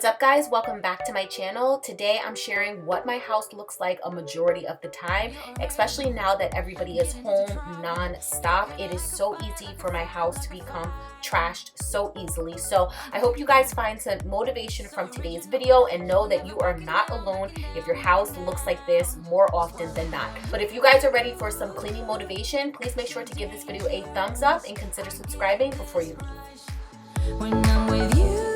What's up guys, welcome back to my channel. Today I'm sharing what my house looks like a majority of the time, especially now that everybody is home non-stop. It is so easy for my house to become trashed so easily. So I hope you guys find some motivation from today's video and know that you are not alone if your house looks like this more often than not. But if you guys are ready for some cleaning motivation, please make sure to give this video a thumbs up and consider subscribing before you leave. When I'm with you,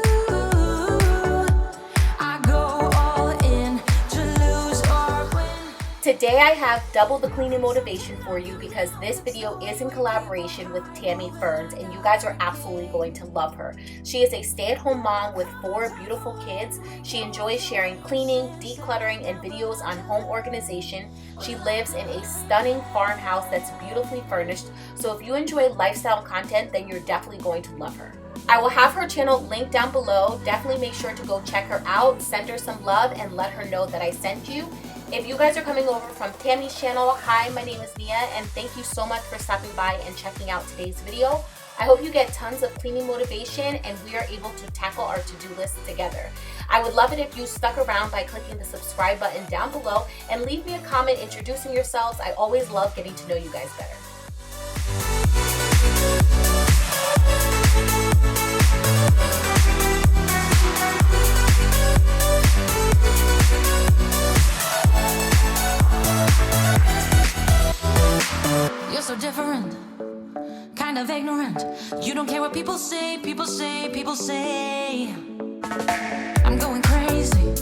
today I have double the cleaning motivation for you because this video is in collaboration with Tammy Ferns and you guys are absolutely going to love her. She is a stay-at-home mom with 4 beautiful kids. She enjoys sharing cleaning, decluttering, and videos on home organization. She lives in a stunning farmhouse that's beautifully furnished, so if you enjoy lifestyle content, then you're definitely going to love her. I will have her channel linked down below. Definitely make sure to go check her out, send her some love, and let her know that I sent you. If you guys are coming over from Tammy's channel, hi, my name is Nia, and thank you so much for stopping by and checking out today's video. I hope you get tons of cleaning motivation and we are able to tackle our to-do list together. I would love it if you stuck around by clicking the subscribe button down below and leave me a comment introducing yourselves. I always love getting to know you guys better. you're so different, kind of ignorant. You don't care what people say, people say, people say. I'm going crazy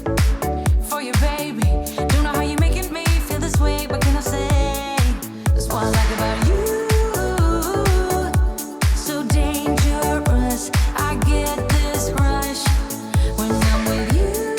for you, baby. Don't know how you're making me feel this way. What can I say? That's what I like about you. So dangerous, I get this rush when I'm with you.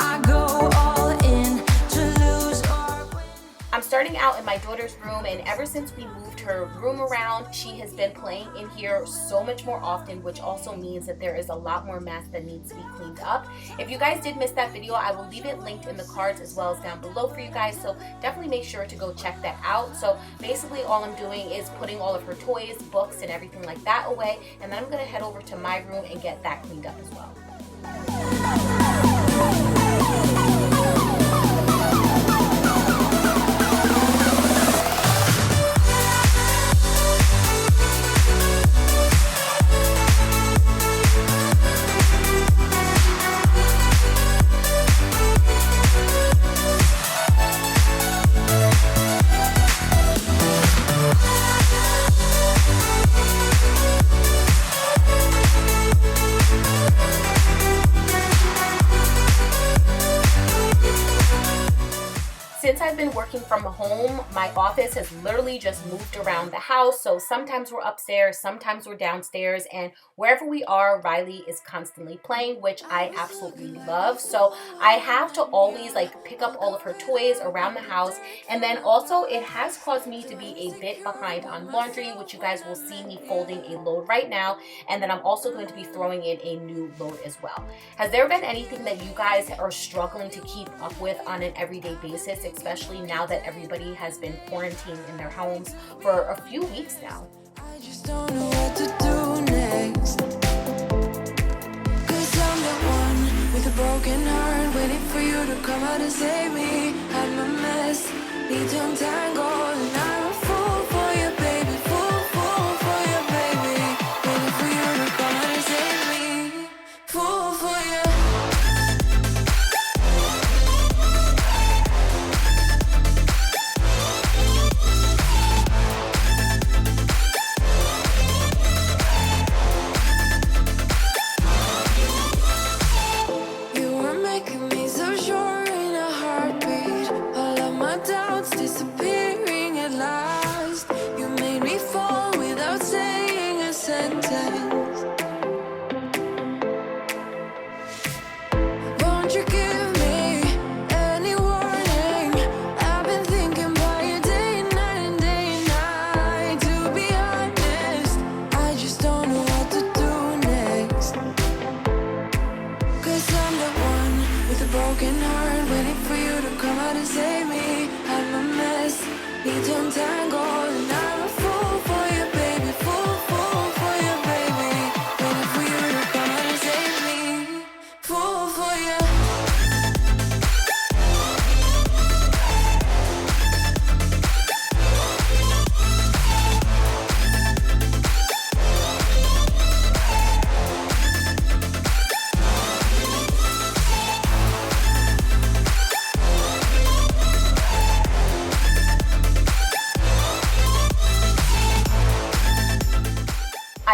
I go all in to lose or win. I'm starting out in my daughter's room, and ever since we moved her room around, she has been playing in here so much more often, which also means that there is a lot more mess that needs to be cleaned up. If you guys did miss that video, I will leave it linked in the cards as well as down below for you guys, so definitely make sure to go check that out. So basically all I'm doing is putting all of her toys, books, and everything like that away, and then I'm going to head over to my room and get that cleaned up as well. Since I've been working from home, my office has literally just moved around the house. So sometimes we're upstairs, sometimes we're downstairs, and wherever we are, Riley is constantly playing, which I absolutely love. So I have to always pick up all of her toys around the house. And then also it has caused me to be a bit behind on laundry, which you guys will see me folding a load right now. And then I'm also going to be throwing in a new load as well. Has there been anything that you guys are struggling to keep up with on an everyday basis, especially now that everybody has been quarantined in their homes for a few weeks now? I just don't know what to do next. 'Cause I'm the one with a broken heart, waiting for you to come out and save me. I'm a mess, need to untangle, and I'm a fool for you, baby. Fool for you, baby. Waiting for you to come out and save me. Fool for you. Disappearing at last. You made me fall without saying a sentence. Won't you give me any warning? I've been thinking about you day and night and day and night. To be honest, I just don't know what to do next. 'Cause I'm the one with a broken heart, waiting for you to come out and save me. I'm a mess, need to untangle, and I'm a fool for you, baby. Fool for you, baby. Waiting for you to come out and save me.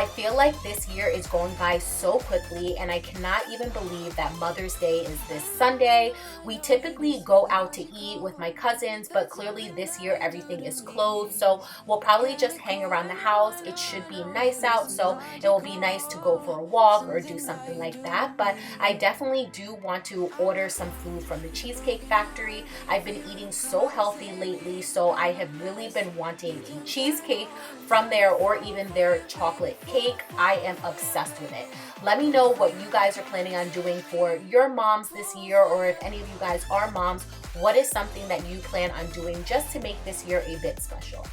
I feel like this year is going by so quickly, and I cannot even believe that Mother's Day is this Sunday. We typically go out to eat with my cousins, but clearly this year everything is closed, so we'll probably just hang around the house. It should be nice out, so it will be nice to go for a walk or do something like that. But I definitely do want to order some food from the Cheesecake Factory. I've been eating so healthy lately, so I have really been wanting a cheesecake from there, or even their chocolate cake. I am obsessed with it. Let me know what you guys are planning on doing for your moms this year, or if any of you guys are moms, what is something that you plan on doing just to make this year a bit special?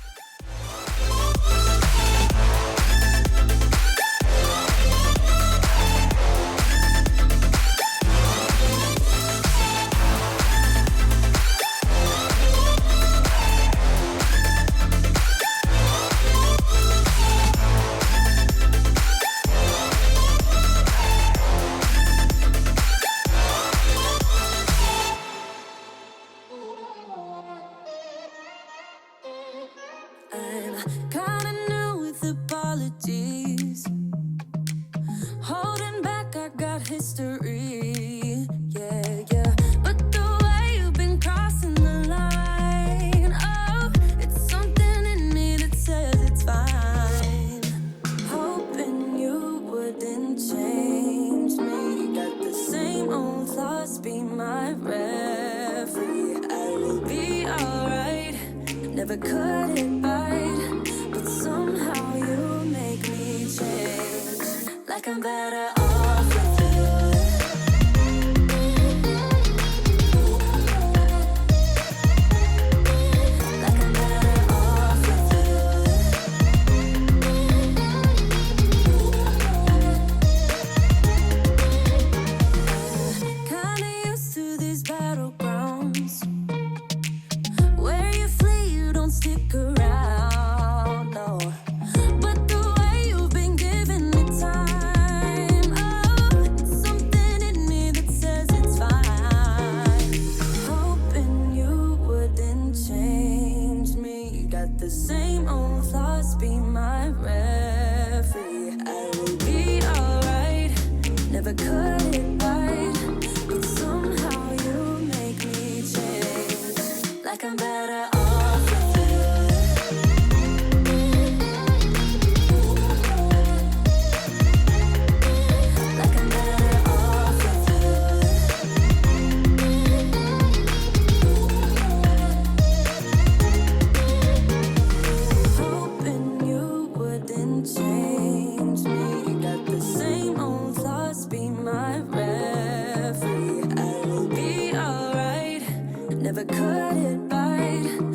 I'm kinda new with apologies. Holding back, I got history. Yeah, yeah. But the way you've been crossing the line, oh, it's something in me that says it's fine. Hoping you wouldn't change me. Got the same old thoughts, be my referee. I will be alright. Never cut it right, but somehow you make me change. Like I'm better off with you. Like I'm better off with you. Kinda used to these battlegrounds where you flee, you don't stick around, no. But the way you've been giving me time, oh, it's something in me that says it's fine. Hoping you wouldn't change me. Got the same old thoughts, be my referee. I will be alright, never cut it right, but somehow you make me change. Like I'm better off with you. Like I'm better off with you. Hoping you wouldn't change me. Got the same old thoughts, be my referee. I will be alright, never cut it right.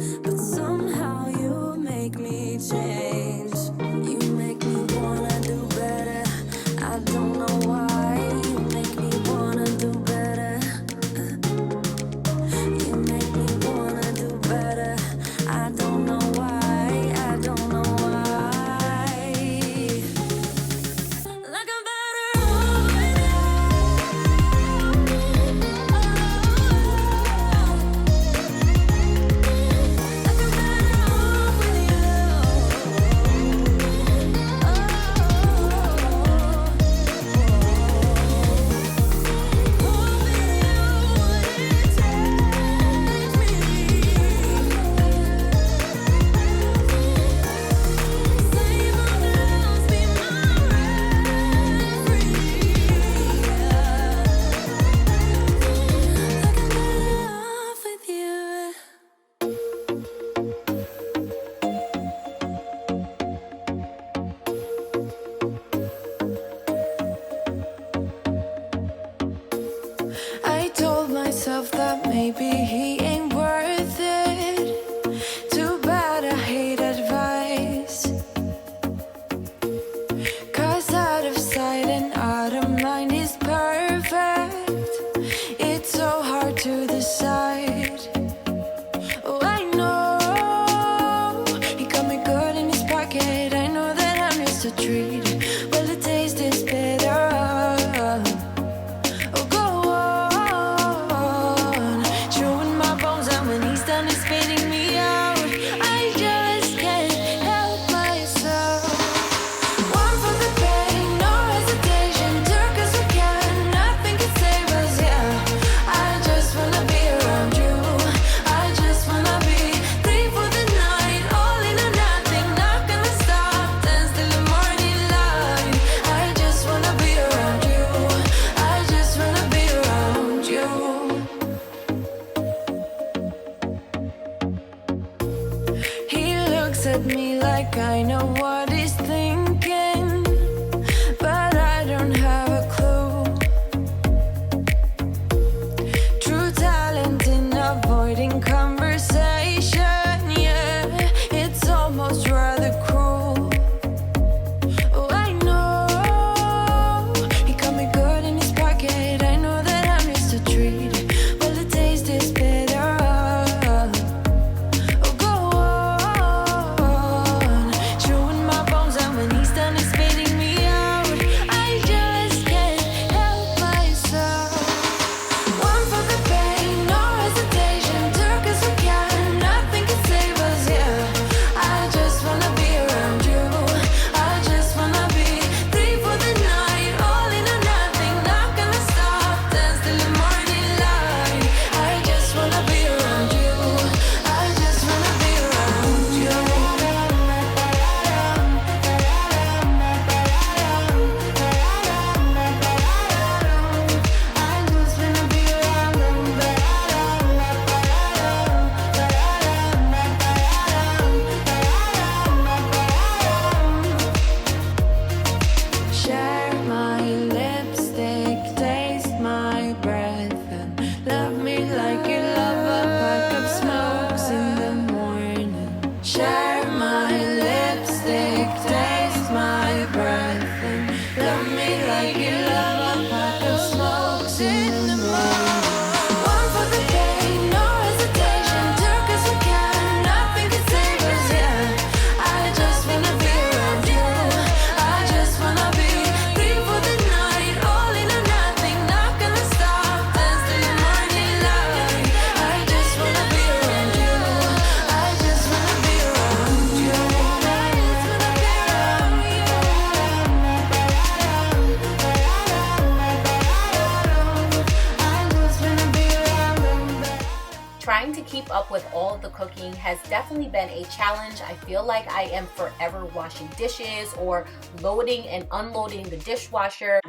keep up with all of the cooking has definitely been a challenge. I feel like I am forever washing dishes or loading and unloading the dishwasher.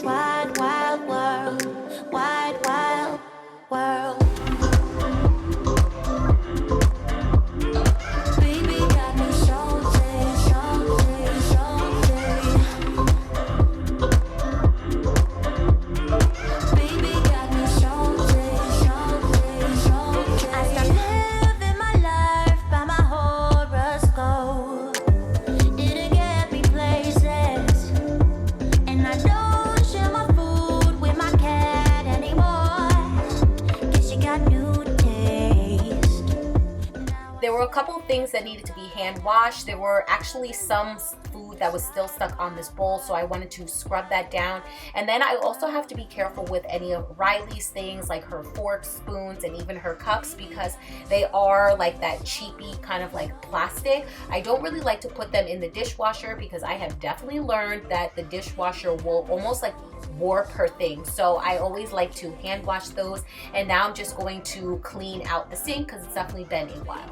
Wide, wild world, wide, wild world. Baby got me salty, salty, salty. Baby got me salty, salty, salty. I start living my life by my horoscope. Didn't get me places, and I don't share my food with my cat anymore. Guess you got new taste. There were a couple of things that needed to be hand washed. There were actually some food that was still stuck on this bowl, so I wanted to scrub that down. And then I also have to be careful with any of Riley's things, like her forks, spoons, and even her cups, because they are like that cheapy kind of like plastic. I don't really like to put them in the dishwasher because I have definitely learned that the dishwasher will almost like warp her thing. So I always like to hand wash those. And now I'm just going to clean out the sink because it's definitely been a while.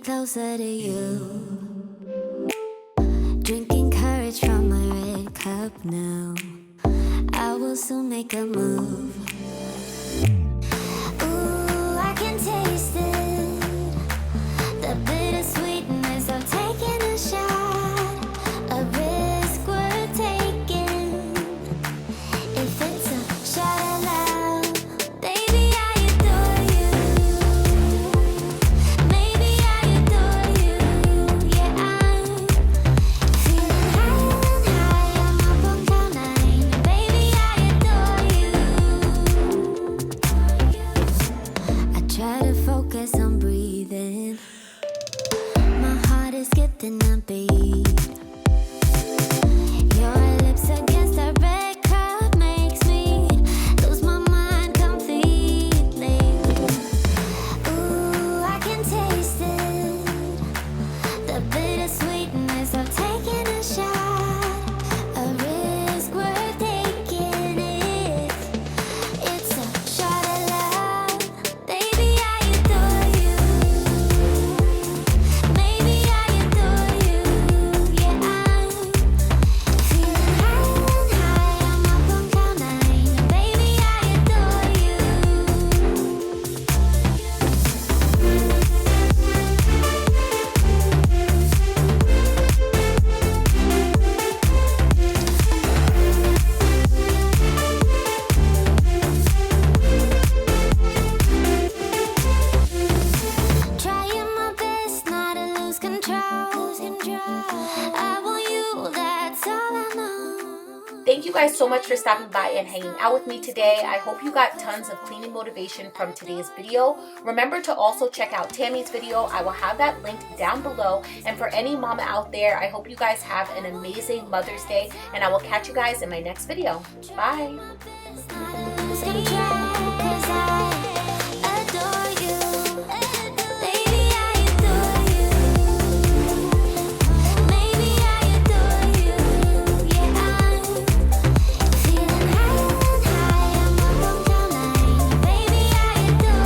Closer to you, drinking courage from my red cup now. I will soon make a move. Ooh, I can taste it, the bittersweetness of taking a shot, a risk worth taking. If it's a shot of love, baby, I adore you. Maybe I adore you. Yeah, I'm feeling high and high. I'm up on cloud nine. Baby, I adore you. I want you, that's all I know. Thank you guys so much for stopping by and hanging out with me today. I hope you got tons of cleaning motivation from today's video. Remember to also check out Tammy's video. I will have that linked down below. And for any mama out there, I hope you guys have an amazing Mother's Day, and I will catch you guys in my next video. Bye.